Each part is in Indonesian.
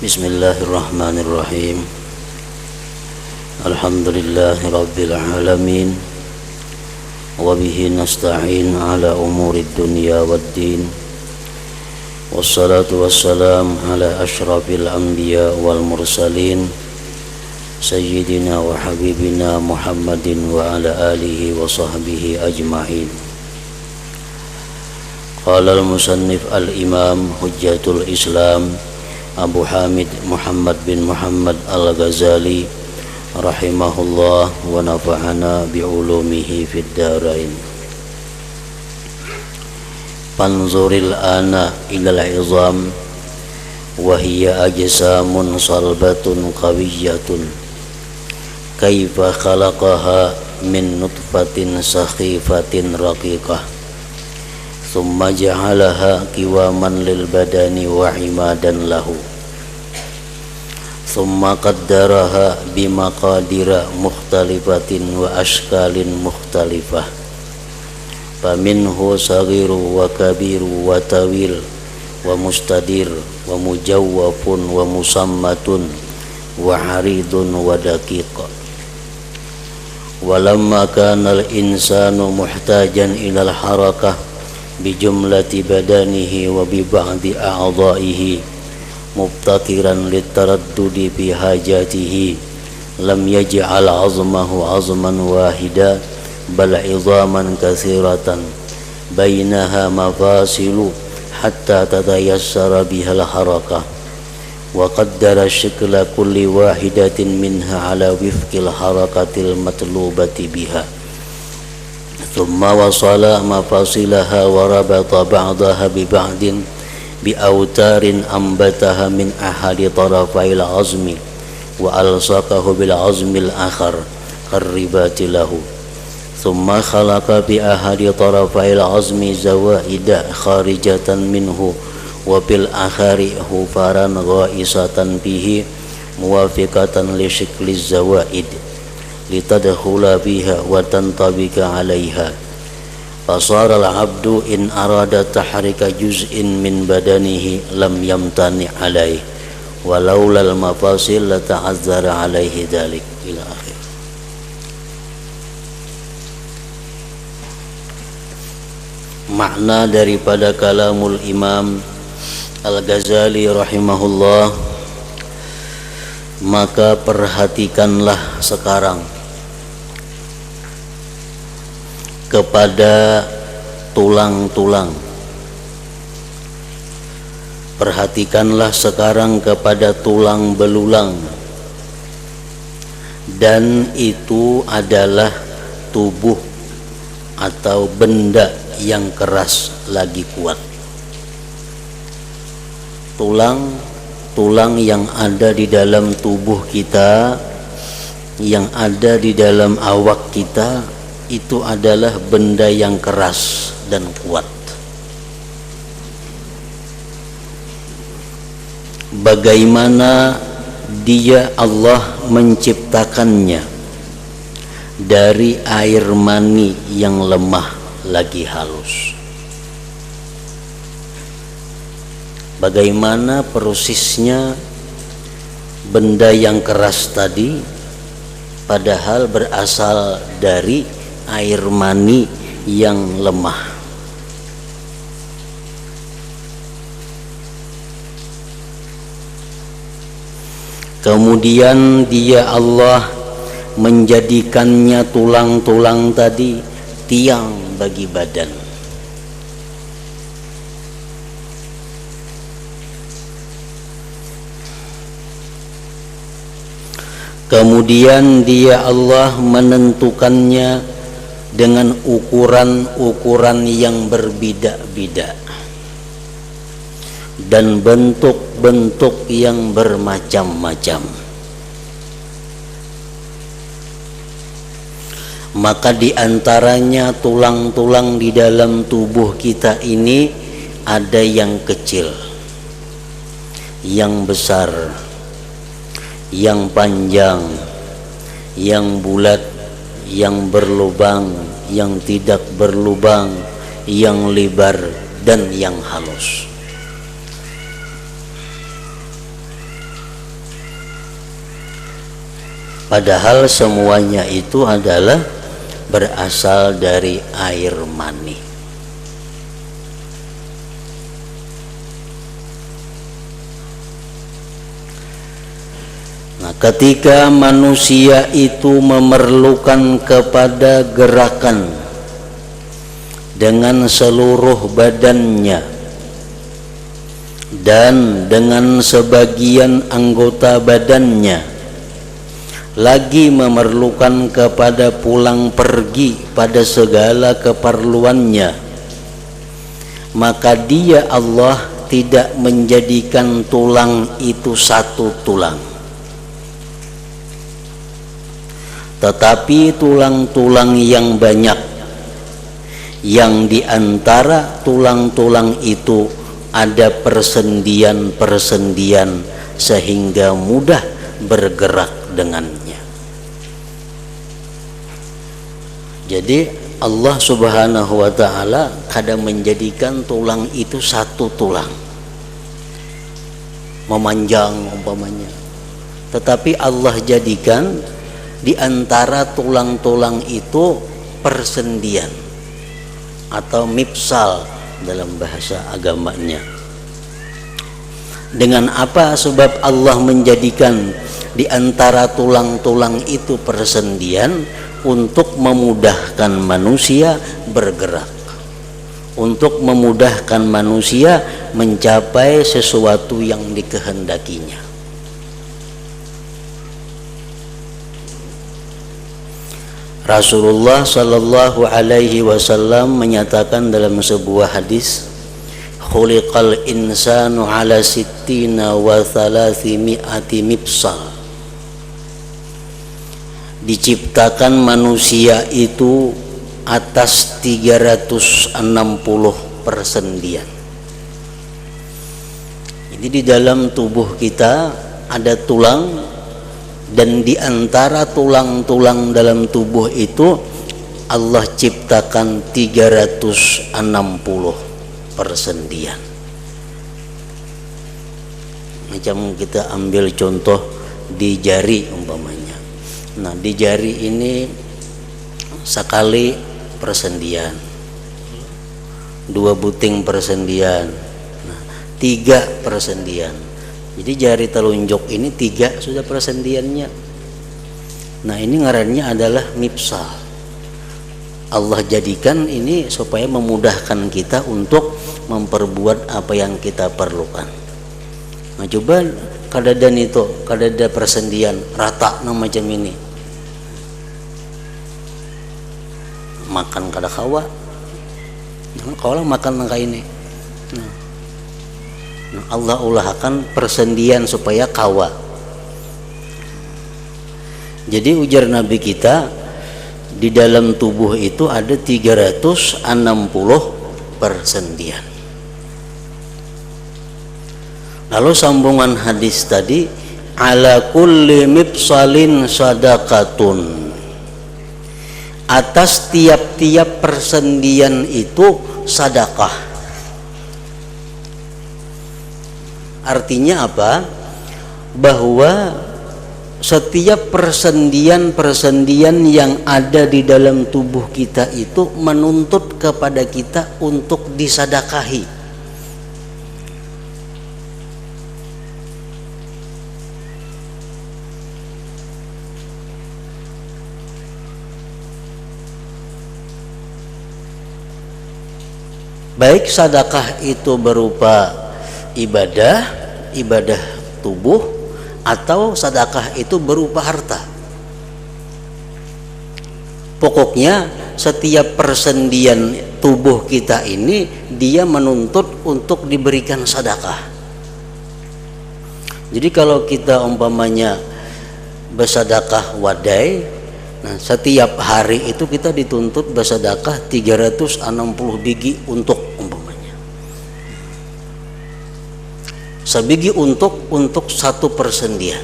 Bismillahirrahmanirrahim. Alhamdulillahi rabbil alamin. Wa bihi nasta'in ala umurid dunya waddin. Wassalatu wassalam ala ashrafil anbiya wal mursalin Sayyidina wa habibina Muhammadin wa ala alihi wa sahbihi ajma'in. Qala al-musannif al-imam hujjatul islam Abu Hamid Muhammad bin Muhammad al-Ghazali rahimahullah wa nafa'ana bi'ulumihi fid darain. Panzuril ana ilal izam wa hiya ajsamun salbatun qawiyyatun kaifa khalaqaha min nutfatin sakhifatin raqiqah thumma ja'alaha qiwaman lil badani wa imadan lahu thumma qaddaraha bimaqadira mukhtalifatin wa ashkalin mukhtalifah faminhu saghiru wa kabiru wa tawil wa mustadir wa mujawwafun wa musammatun wa haridun wa daqiq. Walamma kana al-insanu muhtajan ilal harakah bijumlati badanihi wa bi ba'di a'dha'ihi mubtakiran litaraddudi bi hajatihi lam yaj'al 'azmahu 'azman wahida bal 'idhaman katsiratan bainaha mafasilu hatta tatayassara bihal harakah wa qaddara shikla kulli wahidatin minha 'ala wifqil harakatil matlubati biha thumma wasala mafasilaha wa rabata ba'daha bi ba'din bi awtarin ambataha min ahadi tarafail azmi wa alsaqahu bil azmil akhar qarribati lahu thumma khalaqa bi ahadi tarafail azmi zawaida kharijatan minhu wa bil akhari hufaran ghaisatan bihi muwafiqatan li shikliz zawaid litadkhula biha wa tantabika 'alaiha fasara al-'abdu in arada tahrika juz'in min badanihi lam yamtani 'alaihi walaula al-mafasil la ta'azzara 'alaihi dzalik ila akhir. Makna daripada kalamul Imam Al-Ghazali rahimahullah, maka perhatikanlah sekarang kepada tulang-tulang. Perhatikanlah sekarang kepada tulang belulang, dan itu adalah tubuh atau benda yang keras lagi kuat. Tulang yang ada di dalam tubuh kita, yang ada di dalam awak kita, itu adalah benda yang keras dan kuat. Bagaimana dia Allah menciptakannya dari air mani yang lemah lagi halus. Bagaimana prosesnya benda yang keras tadi padahal berasal dari air mani yang lemah. Kemudian dia Allah menjadikannya tulang-tulang tadi tiang bagi badan. Kemudian dia Allah menentukannya dengan ukuran-ukuran yang berbeda-beda dan bentuk-bentuk yang bermacam-macam. Maka di antaranya tulang-tulang di dalam tubuh kita ini ada yang kecil, yang besar, yang panjang, yang bulat, yang berlubang, yang tidak berlubang, yang lebar dan yang halus. Padahal semuanya itu adalah berasal dari air mani. Nah, ketika manusia itu memerlukan kepada gerakan dengan seluruh badannya dan dengan sebagian anggota badannya, lagi memerlukan kepada pulang pergi pada segala keperluannya, maka dia Allah tidak menjadikan tulang itu satu tulang, tetapi tulang-tulang yang banyak, yang diantara tulang-tulang itu ada persendian-persendian sehingga mudah bergerak dengannya. Jadi Allah Subhanahu wa ta'ala kadang menjadikan tulang itu satu tulang, memanjang umpamanya, tetapi Allah jadikan di antara tulang-tulang itu persendian atau mifsal dalam bahasa agamanya. Dengan apa sebab Allah menjadikan di antara tulang-tulang itu persendian? Untuk memudahkan manusia bergerak, untuk memudahkan manusia mencapai sesuatu yang dikehendakinya. Rasulullah sallallahu alaihi wasallam menyatakan dalam sebuah hadis, khuliqal insanu ala sittina wa thalathimi'ati mifsal. Diciptakan manusia itu atas 360 persendian. Jadi di dalam tubuh kita ada tulang, dan di antara tulang-tulang dalam tubuh itu Allah ciptakan 360 persendian. Macam kita ambil contoh di jari umpamanya. Nah, di jari ini sekali persendian, 2 buting persendian, 3 persendian. Jadi jari telunjuk ini 3 sudah persendiannya. Nah, ini ngarannya adalah mifsal. Allah jadikan ini supaya memudahkan kita untuk memperbuat apa yang kita perlukan. Nah, coba kadadan itu, kadada persendian rata nah macam ini. Makan kada kawa, kalau makan nangka ini. Nah, Allah ulahkan persendian supaya kawa. Jadi ujar Nabi kita, di dalam tubuh itu ada 360 persendian. Lalu sambungan hadis tadi, ala kulli mifsalin sadaqatun. Atas tiap-tiap persendian itu sedekah. Artinya apa? Bahwa setiap persendian-persendian yang ada di dalam tubuh kita itu menuntut kepada kita untuk disedekahi. Baik sedekah itu berupa ibadah tubuh, atau sedekah itu berupa harta. Pokoknya setiap persendian tubuh kita ini dia menuntut untuk diberikan sedekah. Jadi kalau kita umpamanya bersedekah wadai, nah setiap hari itu kita dituntut bersedekah 360 biji untuk umpamanya. Sebiji untuk satu persendian.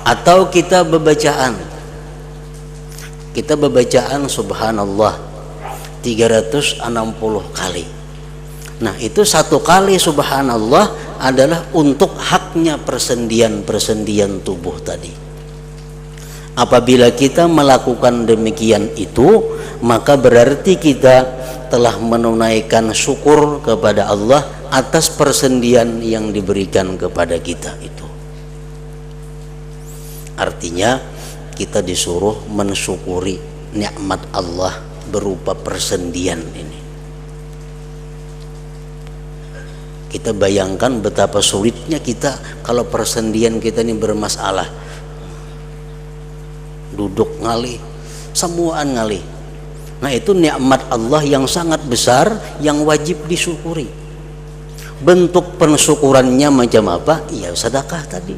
Atau kita bebacaan subhanallah 360 kali. Nah itu satu kali subhanallah adalah untuk haknya persendian tubuh tadi. Apabila kita melakukan demikian itu, maka berarti kita telah menunaikan syukur kepada Allah atas persendian yang diberikan kepada kita itu. Artinya kita disuruh mensyukuri nikmat Allah berupa persendian ini. Kita bayangkan betapa sulitnya kita kalau persendian kita ini bermasalah. Duduk ngalih, semuaan ngalih. Nah, itu nikmat Allah yang sangat besar yang wajib disyukuri. Bentuk pensyukurannya macam apa? Ya sedekah tadi.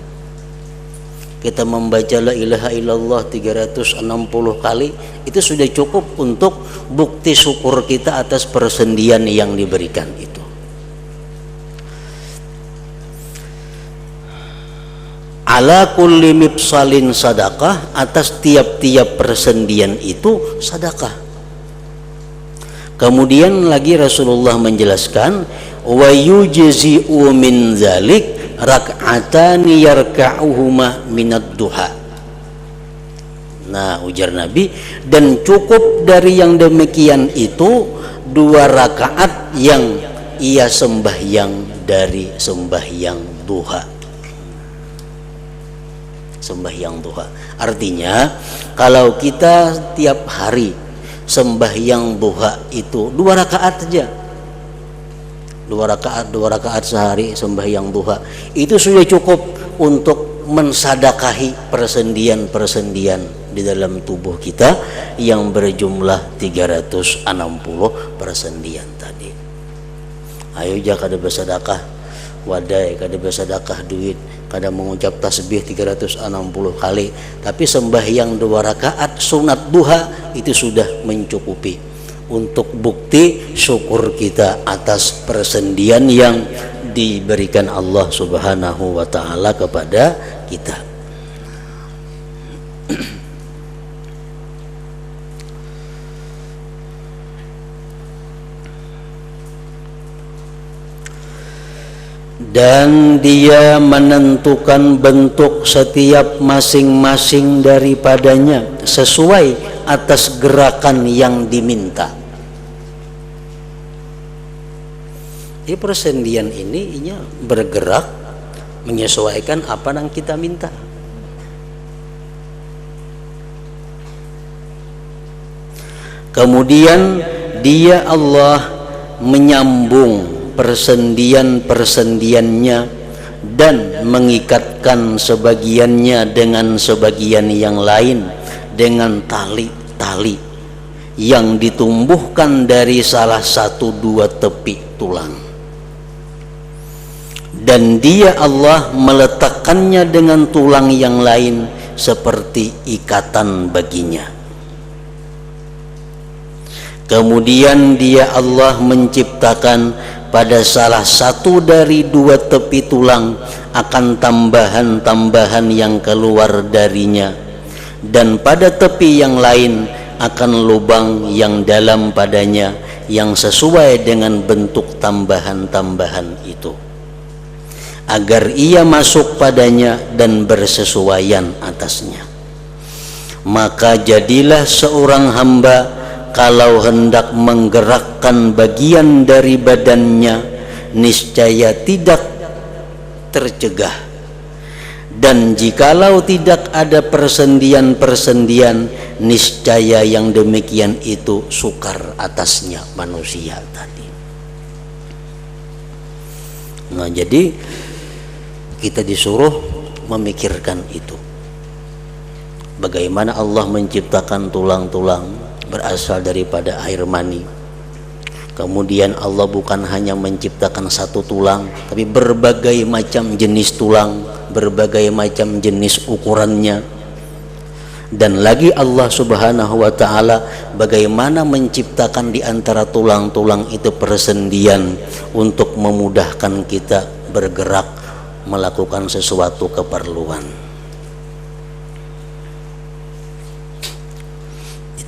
Kita membaca la ilaha illallah 360 kali, itu sudah cukup untuk bukti syukur kita atas persendian yang diberikan itu. Ala kulli mifsalin sadaqah, atas tiap-tiap persendian itu sadaqah. Kemudian lagi Rasulullah menjelaskan, wa yujzi'u min zalik rak'atani yarka'uhuma minad duha. Nah, ujar Nabi, dan cukup dari yang demikian itu 2 rakaat yang ia sembahyang dari sembahyang duha. Sembahyang duha artinya kalau kita tiap hari sembahyang duha itu 2 rakaat saja, 2 rakaat sehari sembahyang duha, itu sudah cukup untuk mensadakahi persendian di dalam tubuh kita yang berjumlah 360 persendian tadi. Ayo jah kada bersedekah wadai, kada bersedekah duit, kada mengucap tasbih 360 kali, tapi sembahyang 2 rakaat sunat duha itu sudah mencukupi untuk bukti syukur kita atas persendian yang diberikan Allah Subhanahu wa taala kepada kita. Dan dia menentukan bentuk setiap masing-masing daripadanya sesuai atas gerakan yang diminta. Di persendian ini bergerak menyesuaikan apa yang kita minta. Kemudian dia Allah menyambung persendian-persendiannya dan mengikatkan sebagiannya dengan sebagian yang lain dengan tali-tali yang ditumbuhkan dari salah 1-2 tepi tulang, dan dia Allah meletakkannya dengan tulang yang lain seperti ikatan baginya. Kemudian dia Allah menciptakan pada salah satu dari 2 tepi tulang akan tambahan-tambahan yang keluar darinya, dan pada tepi yang lain akan lubang yang dalam padanya yang sesuai dengan bentuk tambahan-tambahan itu, agar ia masuk padanya dan bersesuaian atasnya. Maka jadilah seorang hamba kalau hendak menggerakkan bagian dari badannya niscaya tidak tercegah, dan jikalau tidak ada persendian-persendian niscaya yang demikian itu sukar atasnya manusia tadi. Nah, jadi kita disuruh memikirkan itu, bagaimana Allah menciptakan tulang-tulang berasal daripada air mani. Kemudian Allah bukan hanya menciptakan 1 tulang, tapi berbagai macam jenis tulang, berbagai macam jenis ukurannya. Dan lagi Allah Subhanahu wa taala bagaimana menciptakan di antara tulang-tulang itu persendian untuk memudahkan kita bergerak melakukan sesuatu keperluan.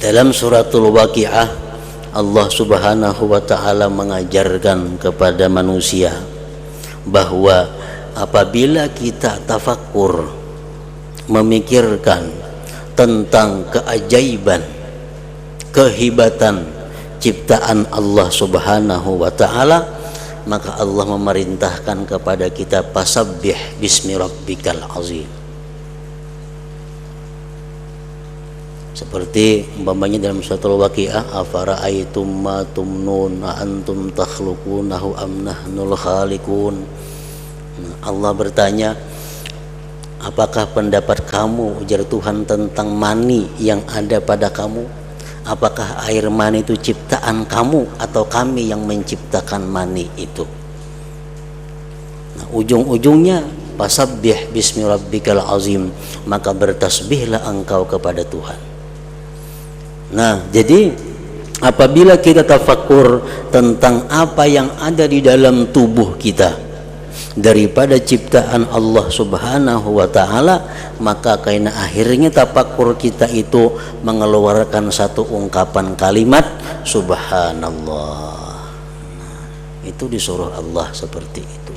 Dalam suratul Waqiah Allah Subhanahu wa taala mengajarkan kepada manusia, bahwa apabila kita tafakkur, memikirkan tentang keajaiban, kehebatan ciptaan Allah Subhanahu wa taala, maka Allah memerintahkan kepada kita fasabbih bismi rabbikal azim. Seperti umpamanya dalam suratul Waqiah, afara'aitum ma tumnun a antum takhluqunahu am nahnul khaliqun. Allah bertanya, apakah pendapat kamu, ujar Tuhan, tentang mani yang ada pada kamu? Apakah air mani itu ciptaan kamu atau kami yang menciptakan mani itu? Nah, ujung-ujungnya fasabbih bismi rabbikal azim, maka bertasbihlah engkau kepada Tuhan. Nah, jadi apabila kita tafakkur tentang apa yang ada di dalam tubuh kita daripada ciptaan Allah Subhanahu wa taala, maka karena akhirnya tafakkur kita itu mengeluarkan satu ungkapan kalimat subhanallah. Itu disuruh Allah seperti itu.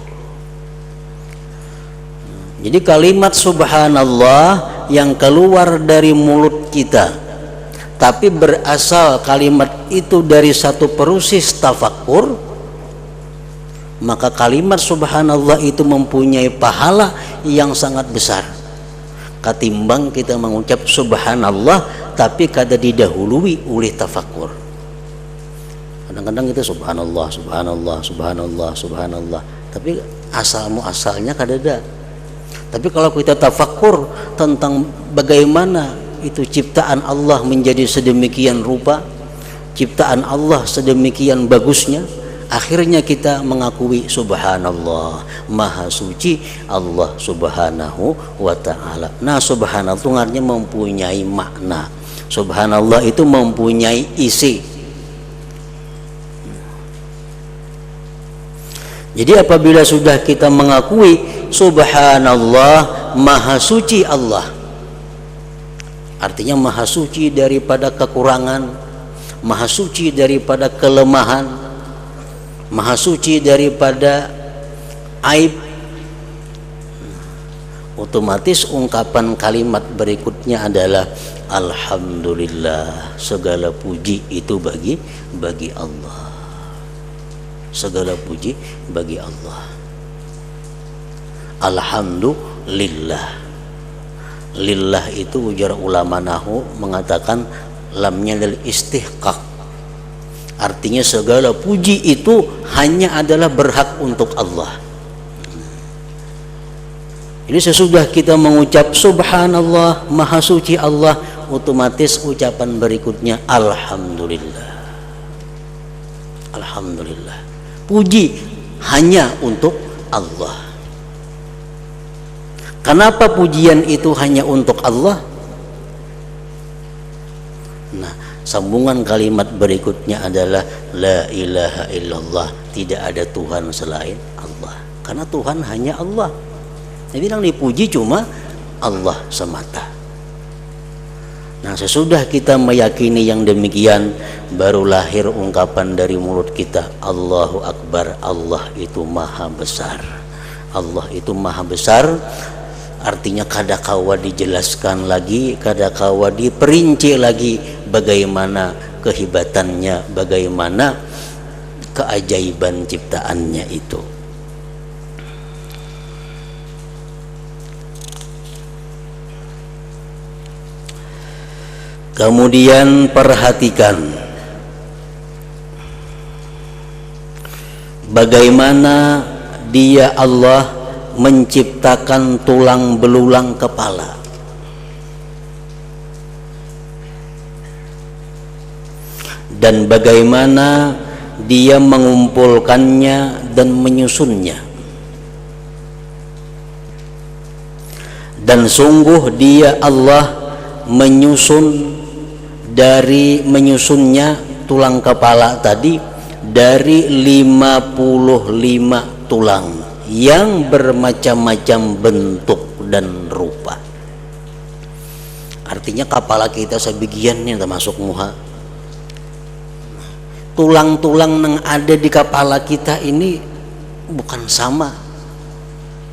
Jadi kalimat subhanallah yang keluar dari mulut kita, tapi berasal kalimat itu dari satu proses tafakkur, maka kalimat subhanallah itu mempunyai pahala yang sangat besar ketimbang kita mengucap subhanallah tapi kada didahului oleh tafakkur. Kadang-kadang kita subhanallah, subhanallah, subhanallah, subhanallah, tapi asalnya kada ada. Tapi kalau kita tafakkur tentang bagaimana itu ciptaan Allah menjadi sedemikian rupa, ciptaan Allah sedemikian bagusnya, akhirnya kita mengakui subhanallah, maha suci Allah Subhanahu wa ta'ala. Nah, subhanallah itu artinya mempunyai makna. Subhanallah itu mempunyai isi. Jadi apabila sudah kita mengakui subhanallah, maha suci Allah, artinya maha suci daripada kekurangan, maha suci daripada kelemahan, maha suci daripada aib, otomatis ungkapan kalimat berikutnya adalah alhamdulillah, segala puji itu bagi Allah. Segala puji bagi Allah. Alhamdulillah. Lillah itu ujar ulama nahu mengatakan lamnya lil istihqaq, artinya segala puji itu hanya adalah berhak untuk Allah. Jadi sesudah kita mengucap subhanallah, maha suci Allah, otomatis ucapan berikutnya alhamdulillah. Alhamdulillah, puji hanya untuk Allah. Kenapa pujian itu hanya untuk Allah? Nah, sambungan kalimat berikutnya adalah la ilaha illallah, tidak ada Tuhan selain Allah. Karena Tuhan hanya Allah. Jadi yang dipuji cuma Allah semata. Nah, sesudah kita meyakini yang demikian, baru lahir ungkapan dari mulut kita, Allahu Akbar, Allah itu maha besar. Allah itu maha besar. Artinya kadakawa dijelaskan lagi, kadakawa diperinci lagi bagaimana kehebatannya, bagaimana keajaiban ciptaannya itu. Kemudian perhatikan bagaimana Dia Allah menciptakan tulang belulang kepala. Dan bagaimana Dia mengumpulkannya dan menyusunnya. Dan sungguh Dia Allah menyusunnya tulang kepala tadi dari 55 tulang yang bermacam-macam bentuk dan rupa. Artinya kepala kita sebagiannya termasuk muha. Tulang-tulang yang ada di kepala kita ini bukan sama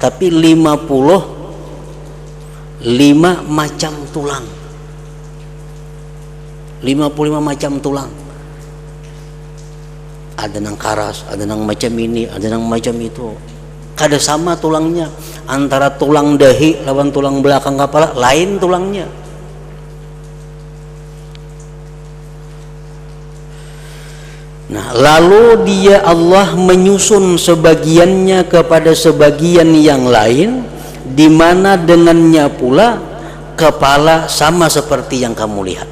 tapi 55 macam tulang. 55 macam tulang. Ada nang karas, ada nang macam ini, ada nang macam itu. Kada sama tulangnya. Antara tulang dahi lawan tulang belakang kepala lain tulangnya. Nah, lalu dia Allah menyusun sebagiannya kepada sebagian yang lain, di mana dengannya pula kepala sama seperti yang kamu lihat.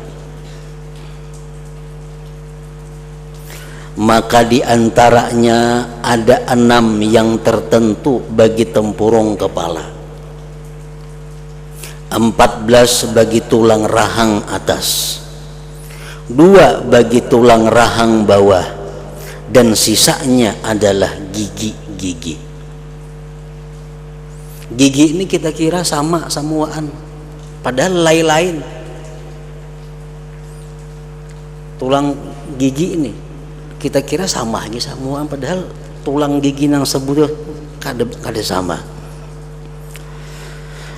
Maka di antaranya ada 6 yang tertentu bagi tempurung kepala, 14 bagi tulang rahang atas, 2 bagi tulang rahang bawah, dan sisanya adalah gigi-gigi. Gigi ini kita kira sama samuaan, padahal lain-lain. Tulang gigi ini kita kira sama aja samuaan, padahal tulang gigi nang sebut kada sama.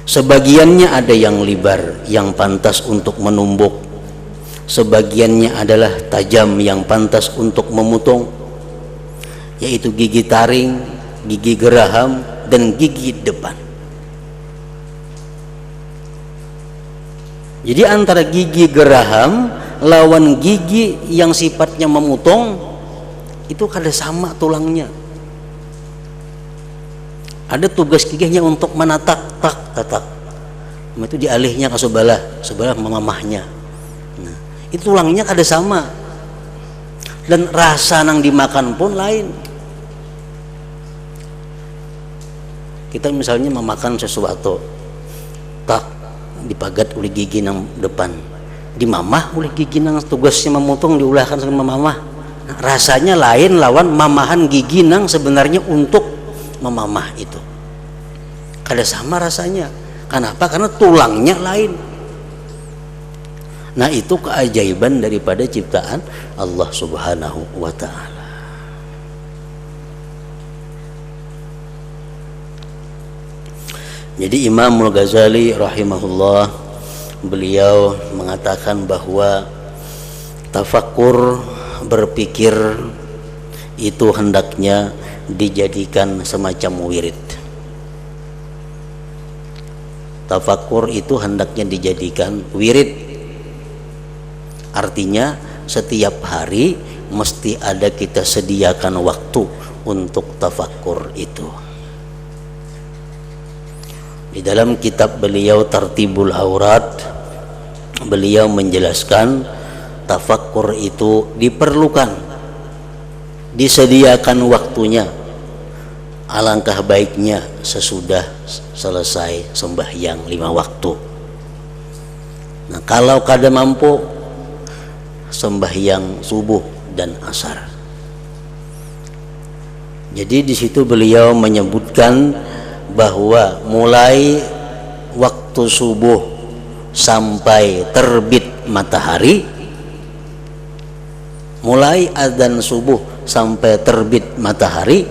Sebagiannya ada yang libar yang pantas untuk menumbuk, sebagiannya adalah tajam yang pantas untuk memotong, yaitu gigi taring, gigi geraham, dan gigi depan. Jadi antara gigi geraham lawan gigi yang sifatnya memotong itu kada sama tulangnya. Ada tugas giginya untuk menatak tak. Itu dialihnya ke sebelah mamahnya. Nah, itu tulangnya kada sama. Dan rasa nang dimakan pun lain. Kita misalnya memakan sesuatu, tak dipagat oleh gigi nang depan, dimamah oleh gigi nang tugasnya memotong diulahkan sama mamah. Nah, rasanya lain lawan mamahan gigi nang sebenarnya untuk memamah itu. Kada sama rasanya. Kenapa? Karena tulangnya lain. Nah, itu keajaiban daripada ciptaan Allah Subhanahu wa ta'ala. Jadi Imam Al-Ghazali rahimahullah, beliau mengatakan bahwa tafakkur, berpikir itu hendaknya dijadikan semacam wirid. Tafakkur itu hendaknya dijadikan wirid. Artinya setiap hari mesti ada kita sediakan waktu untuk tafakkur itu. Di dalam kitab beliau Tartibul Aurat, beliau menjelaskan tafakkur itu diperlukan, disediakan waktunya. Alangkah baiknya sesudah selesai sembahyang 5 waktu. Nah, kalau kada mampu, sembahyang subuh dan asar. Jadi di situ beliau menyebutkan bahwa mulai waktu subuh sampai terbit matahari, mulai azan subuh sampai terbit matahari,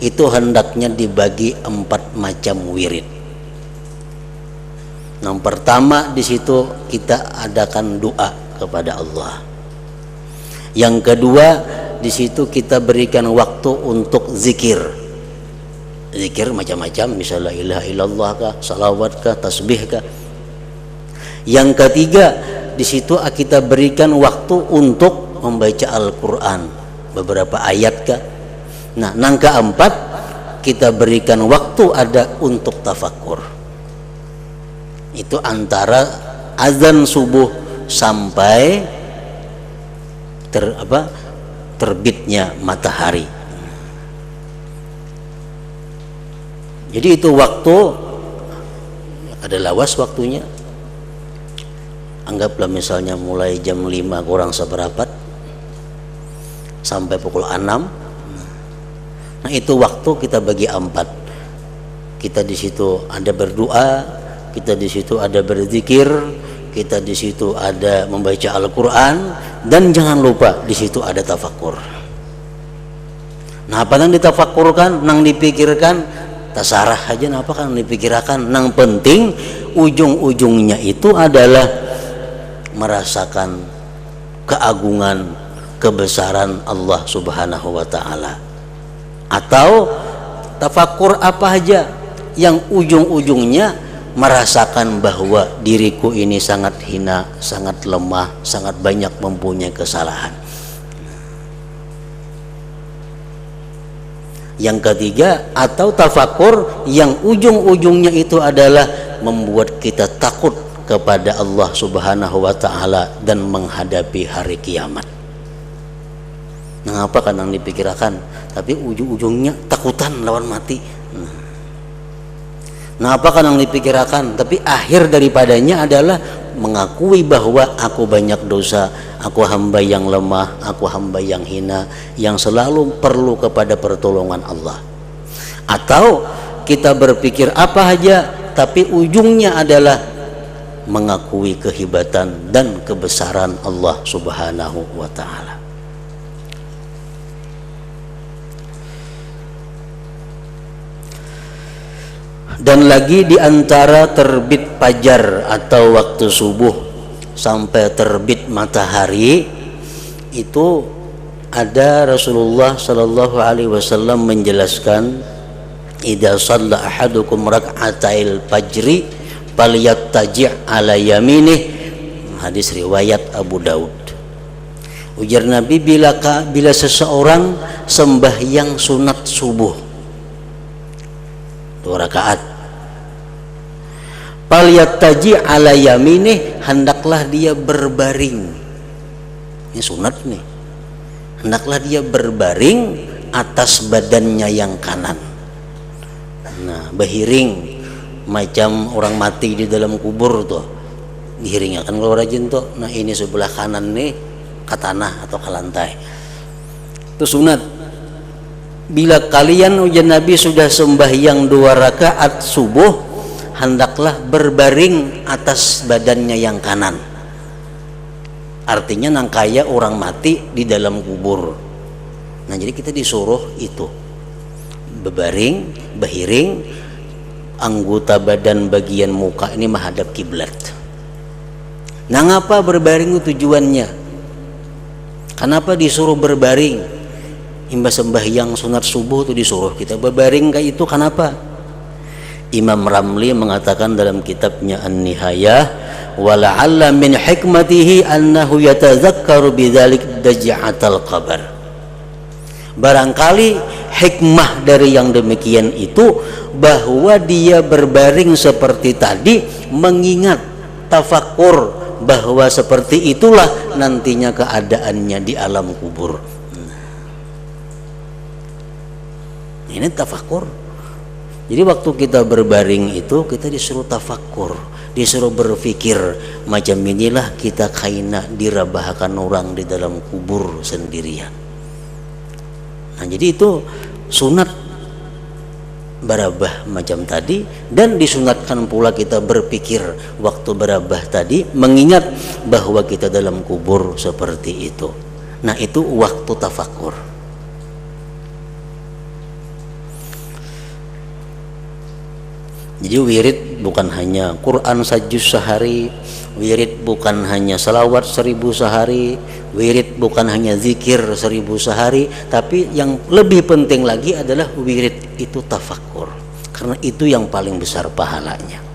itu hendaknya dibagi 4 macam wirid. Yang pertama di situ kita adakan doa kepada Allah. Yang kedua di situ kita berikan waktu untuk zikir. Zikir macam-macam, misalnya la ilaha illallah kah, salawat kah, tasbih kah. Yang ketiga di situ kita berikan waktu untuk membaca Al-Quran, beberapa ayat kah. Nah, yang keempat kita berikan waktu ada untuk tafakkur. Itu antara azan subuh sampai terbitnya matahari. Jadi itu waktu ada lawas waktunya. Anggaplah misalnya mulai jam 5 kurang seperempat sampai pukul 6. Nah, itu waktu kita bagi 4. Kita di situ ada berdoa, kita di situ ada berzikir, kita di situ ada membaca Al-Quran, dan jangan lupa di situ ada tafakkur. Nah, apa yang ditafakkurkan, yang dipikirkan, tasarah aja apa kan dipikirkan. Nang penting ujung-ujungnya itu adalah merasakan keagungan, kebesaran Allah Subhanahu wa taala. Atau tafakur apa aja yang ujung-ujungnya merasakan bahwa diriku ini sangat hina, sangat lemah, sangat banyak mempunyai kesalahan. Yang ketiga, atau tafakur yang ujung-ujungnya itu adalah membuat kita takut kepada Allah Subhanahu wa taala dan menghadapi hari kiamat. Nah, apa kan yang dipikirkan, tapi ujung-ujungnya takutan lawan mati. Nah, apa kan yang dipikirkan, tapi akhir daripadanya adalah mengakui bahwa aku banyak dosa, aku hamba yang lemah, aku hamba yang hina, yang selalu perlu kepada pertolongan Allah. Atau kita berpikir apa aja, tapi ujungnya adalah mengakui kehebatan dan kebesaran Allah Subhanahu wa taala. Dan lagi di antara terbit fajar atau waktu subuh sampai terbit matahari itu ada Rasulullah sallallahu alaihi wasallam menjelaskan, idza shalla ahadukum rak'atail fajri falyattaji' ala yaminih, hadis riwayat Abu Daud. Ujar Nabi, bila seseorang sembahyang sunat subuh 2 rakaat, falyattaji' ala yaminih, hendaklah dia berbaring. Ini sunat nih. Hendaklah dia berbaring atas badannya yang kanan. Nah, berhiring macam orang mati di dalam kubur tuh. Dihiring akan keluar rajin tuh. Nah, ini sebelah kanan nih ke tanah atau ke lantai. Itu sunat. Bila kalian, ujar Nabi, sudah sembahyang 2 rakaat subuh, hendaklah berbaring atas badannya yang kanan. Artinya nangkaya orang mati di dalam kubur. Nah, jadi kita disuruh itu berbaring, berhiring, anggota badan bagian muka ini menghadap kiblat. Nah, ngapa berbaring itu tujuannya? Kenapa disuruh berbaring? Imbas sembahyang sunat subuh itu disuruh kita berbaring kayak itu, kenapa? Imam Ramli mengatakan dalam kitabnya An-Nihayah, wala'alla min hikmatihi annahu yatazakkaru bidzalik daj'atal qabr. Barangkali hikmah dari yang demikian itu bahwa dia berbaring seperti tadi mengingat, tafakur bahwa seperti itulah nantinya keadaannya di alam kubur. Ini tafakur. Jadi waktu kita berbaring itu kita disuruh tafakur, disuruh berpikir, macam inilah kita kaina dirabahakan orang di dalam kubur sendirian. Nah, jadi itu sunat barabah macam tadi, dan disunatkan pula kita berpikir waktu barabah tadi mengingat bahwa kita dalam kubur seperti itu. Nah, itu waktu tafakur. Jadi wirid bukan hanya Quran sajus sehari, wirid bukan hanya salawat 1000 sehari, wirid bukan hanya zikir 1000 sehari, tapi yang lebih penting lagi adalah wirid itu tafakur, karena itu yang paling besar pahalanya.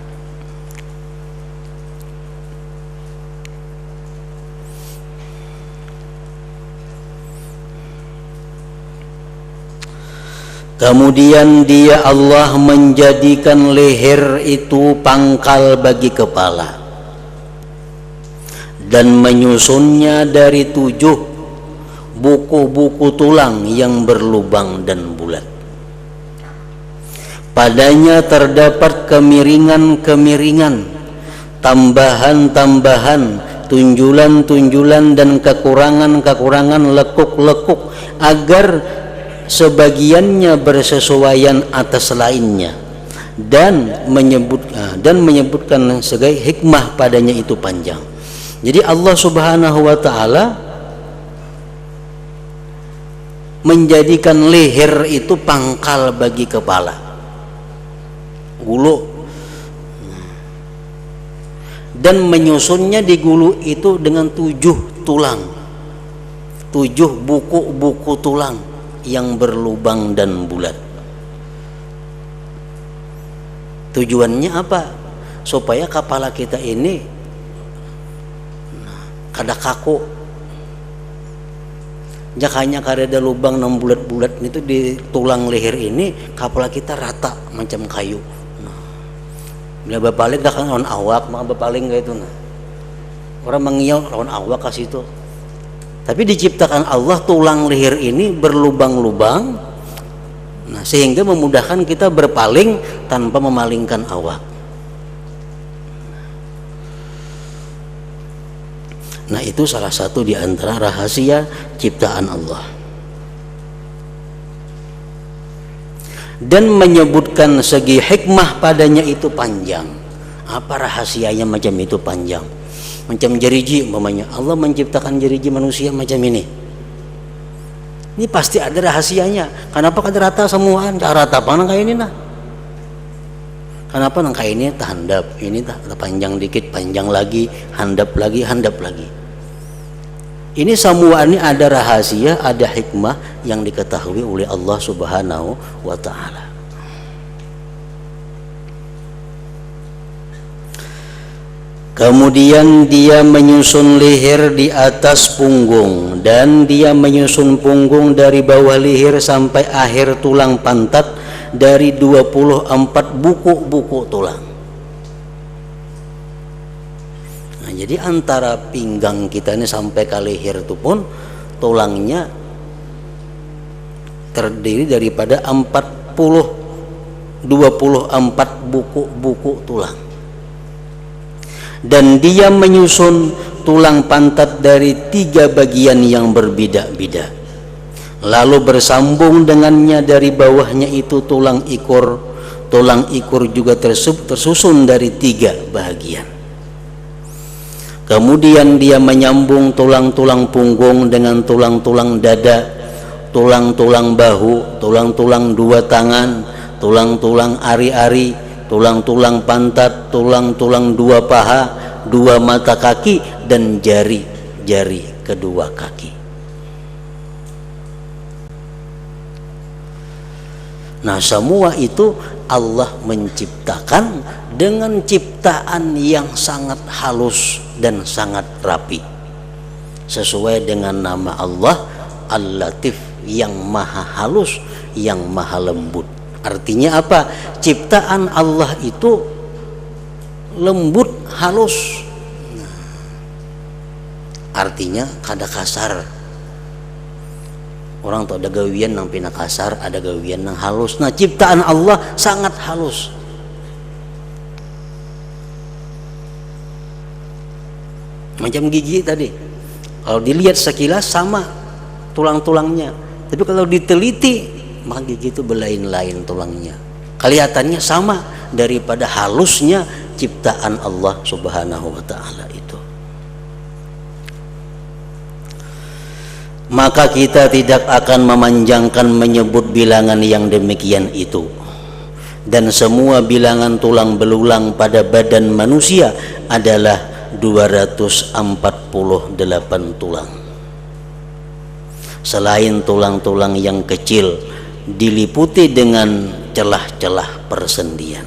Kemudian dia Allah menjadikan leher itu pangkal bagi kepala dan menyusunnya dari 7 buku-buku tulang yang berlubang dan bulat. Padanya terdapat kemiringan-kemiringan, tambahan-tambahan, tunjulan-tunjulan dan kekurangan-kekurangan, lekuk-lekuk, agar sebagiannya bersesuaian atas lainnya, dan menyebutkan sebagai hikmah padanya itu panjang. Jadi Allah Subhanahu wa taala menjadikan leher itu pangkal bagi kepala. gulu, dan menyusunnya di gulu itu dengan 7 tulang, 7 buku-buku tulang yang berlubang dan bulat. Tujuannya apa? Supaya kepala kita ini kada kaku. Jakanya kada lubang 6 bulat-bulat itu di tulang leher ini, kepala kita rata macam kayu. Bila bapaling dah kan lawan awak, maka bapaling kayak itu nah. Orang mengiau lawan awak kasih itu. Tapi diciptakan Allah tulang leher ini berlubang-lubang, nah sehingga memudahkan kita berpaling tanpa memalingkan awak. Nah itu salah satu di antara rahasia ciptaan Allah. Dan menyebutkan segi hikmah padanya itu panjang. Apa rahasianya macam itu panjang? Macam jeriji umpamanya, Allah menciptakan jeriji manusia macam ini. Ini pasti ada rahasianya. Kenapa kada rata semuaan? Cara rata apa nang kayak ini nah? Kenapa nang kayak ini tak handap, ini tak panjang dikit, panjang lagi, handap lagi, handap lagi. Ini semua ini ada rahasia, ada hikmah yang diketahui oleh Allah Subhanahu wa ta'ala. Kemudian dia menyusun leher di atas punggung, dan dia menyusun punggung dari bawah leher sampai akhir tulang pantat dari 24 buku-buku tulang. Nah, jadi antara pinggang kita ini sampai ke leher itu pun tulangnya terdiri daripada 24 buku-buku tulang. Dan dia menyusun tulang pantat dari 3 bagian yang berbeda-beda. Lalu bersambung dengannya dari bawahnya itu tulang ikur. Tulang ikur juga tersusun dari 3 bagian. Kemudian dia menyambung tulang-tulang punggung dengan tulang-tulang dada, tulang-tulang bahu, tulang-tulang 2 tangan, tulang-tulang ari-ari, tulang-tulang pantat, tulang-tulang 2 paha, 2 mata kaki, dan jari-jari kedua kaki. Nah semua itu Allah menciptakan dengan ciptaan yang sangat halus dan sangat rapi, sesuai dengan nama Allah Al-Latif, yang maha halus, yang maha lembut. Artinya apa? Ciptaan Allah itu lembut, halus. Artinya kada kasar. Orang tuh ada gawian nang pina kasar, ada gawian nang halus. Nah ciptaan Allah sangat halus. Macam gigi tadi, kalau dilihat sekilas sama tulang-tulangnya, tapi kalau diteliti maka gigi itu berlain-lain tulangnya. Kelihatannya sama daripada halusnya ciptaan Allah Subhanahu wa ta'ala itu. Maka kita tidak akan memanjangkan menyebut bilangan yang demikian itu. Dan semua bilangan tulang belulang pada badan manusia adalah 248 tulang. Selain tulang-tulang yang kecil diliputi dengan celah-celah persendian.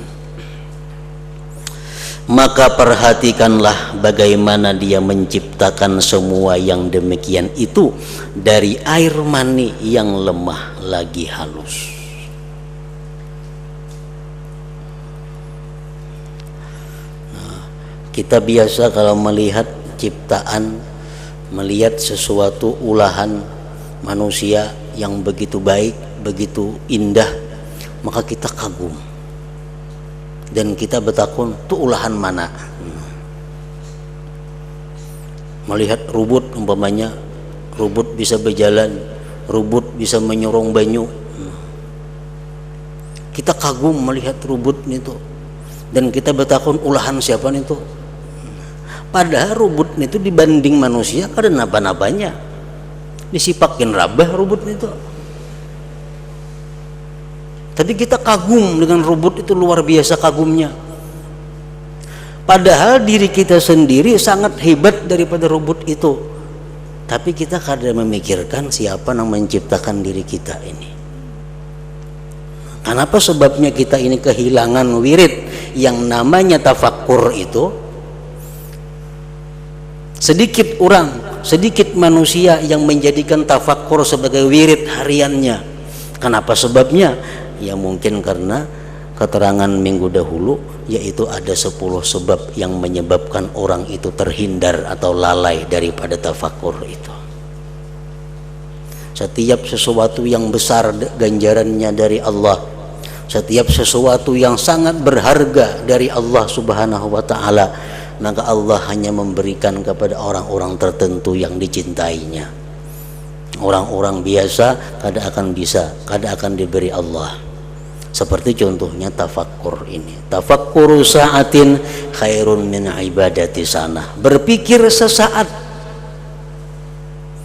Maka perhatikanlah bagaimana dia menciptakan semua yang demikian itu dari air mani yang lemah lagi halus. Kita biasa kalau melihat ciptaan, melihat sesuatu ulahan manusia yang begitu baik, begitu indah, maka kita kagum dan kita bertakun, itu ulahan mana? Melihat rubut umpamanya, rubut bisa berjalan, rubut bisa menyorong banyu, kita kagum melihat rubut itu dan kita bertakun, ulahan siapa itu? Padahal rubut itu dibanding manusia kada napa-napanya, disipakin rabah rubut itu. Tapi kita kagum dengan robot itu, luar biasa kagumnya. Padahal diri kita sendiri sangat hebat daripada robot itu. Tapi kita kadang memikirkan siapa yang menciptakan diri kita ini. Kenapa sebabnya kita ini kehilangan wirid yang namanya tafakkur itu? Sedikit orang, sedikit manusia yang menjadikan tafakkur sebagai wirid hariannya. Kenapa sebabnya? Ya mungkin karena keterangan minggu dahulu, yaitu ada 10 sebab yang menyebabkan orang itu terhindar atau lalai daripada tafakkur itu. Setiap sesuatu yang besar ganjarannya dari Allah, setiap sesuatu yang sangat berharga dari Allah Subhanahu wa ta'ala, maka Allah hanya memberikan kepada orang-orang tertentu yang dicintainya. Orang-orang biasa kada akan bisa, kada akan diberi Allah. Seperti contohnya tafakkur ini. Tafakkuru sa'atin khairun min ibadati sana. Berpikir sesaat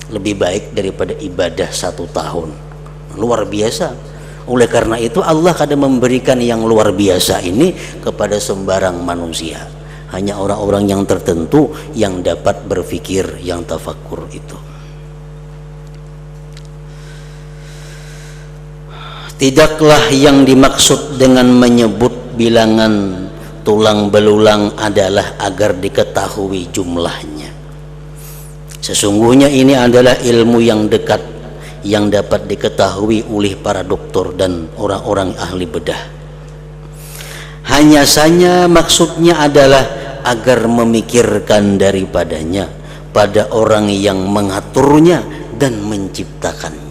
lebih baik daripada ibadah 1 tahun. Luar biasa. Oleh karena itu Allah kadang memberikan yang luar biasa ini kepada sembarang manusia. Hanya orang-orang yang tertentu yang dapat berpikir yang tafakkur itu. Tidaklah yang dimaksud dengan menyebut bilangan tulang belulang adalah agar diketahui jumlahnya. Sesungguhnya ini adalah ilmu yang dekat yang dapat diketahui oleh para doktor dan orang-orang ahli bedah. Hanya saja maksudnya adalah agar memikirkan daripadanya pada orang yang mengaturnya dan menciptakannya.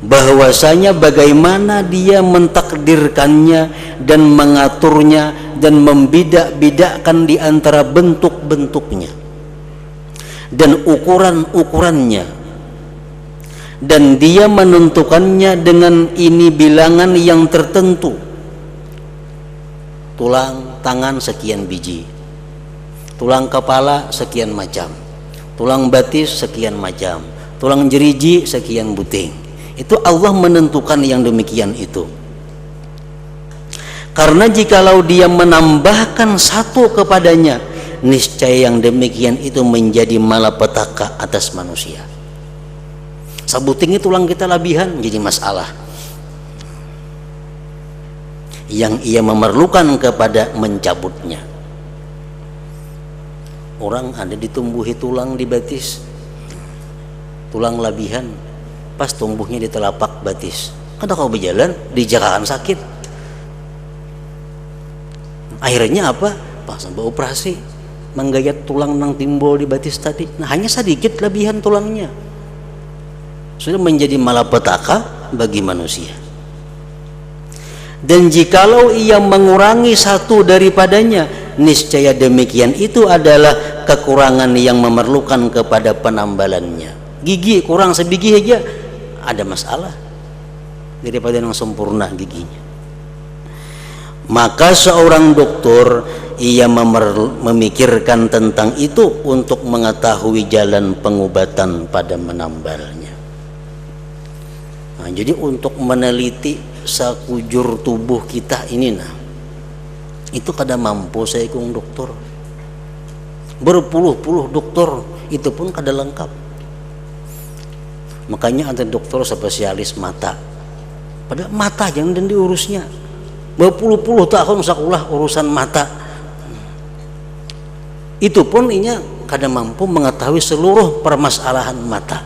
Bahwasanya bagaimana dia mentakdirkannya dan mengaturnya dan membidak-bidakkan di antara bentuk-bentuknya dan ukuran-ukurannya, dan dia menentukannya dengan ini bilangan yang tertentu. Tulang tangan sekian biji, tulang kepala sekian macam, tulang batis sekian macam, tulang jeriji sekian buting. Itu Allah menentukan yang demikian itu. Karena jikalau dia menambahkan satu kepadanya, niscaya yang demikian itu menjadi malapetaka atas manusia. Sabuting tulang kita labihan jadi masalah. Yang ia memerlukan kepada mencabutnya. Orang ada ditumbuhi tulang di batis, tulang labihan, pas tumbuhnya di telapak batis. Kada kau berjalan di jalan sakit. Akhirnya apa? Pas sampai operasi menggayat tulang nang timbul di batis tadi. Nah, hanya sedikit labihan tulangnya. Sudah menjadi malapetaka bagi manusia. Dan jikalau ia mengurangi satu daripadanya, niscaya demikian itu adalah kekurangan yang memerlukan kepada penambalannya. Gigi kurang sebiji aja ada masalah daripada yang sempurna giginya. Maka seorang doktor ia memikirkan tentang itu untuk mengetahui jalan pengobatan pada menambalnya. Nah, jadi untuk meneliti sekujur tubuh kita ini, nah itu kada mampu saya kong dokter. Berpuluh-puluh dokter itu pun kada lengkap. Makanya ada dokter spesialis mata. Padahal mata jangan dan diurusnya. Berpuluh-puluh tahun sekolah urusan mata. Itu pun inya kada mampu mengetahui seluruh permasalahan mata.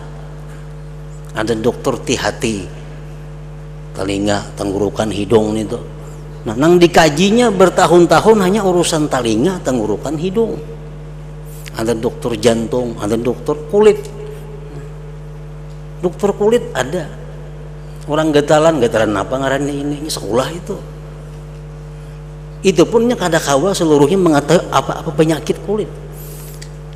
Ada dokter ti hati, telinga, tenggorokan, hidung itu. Nah, nang dikajinya bertahun-tahun hanya urusan telinga, tenggorokan, hidung. Ada dokter jantung, ada dokter kulit. Dokter kulit ada. Orang getalan apa ngarannya ini sekolah itu. Itu punnya kada kawa seluruhnya mengetahui apa-apa penyakit kulit.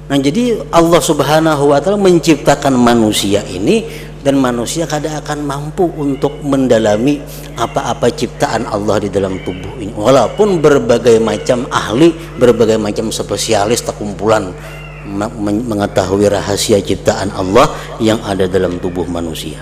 Nah, jadi Allah Subhanahu wa taala menciptakan manusia ini, dan manusia kada akan mampu untuk mendalami apa-apa ciptaan Allah di dalam tubuh ini. Walaupun berbagai macam ahli, berbagai macam spesialis terkumpulan mengetahui rahasia ciptaan Allah yang ada dalam tubuh manusia.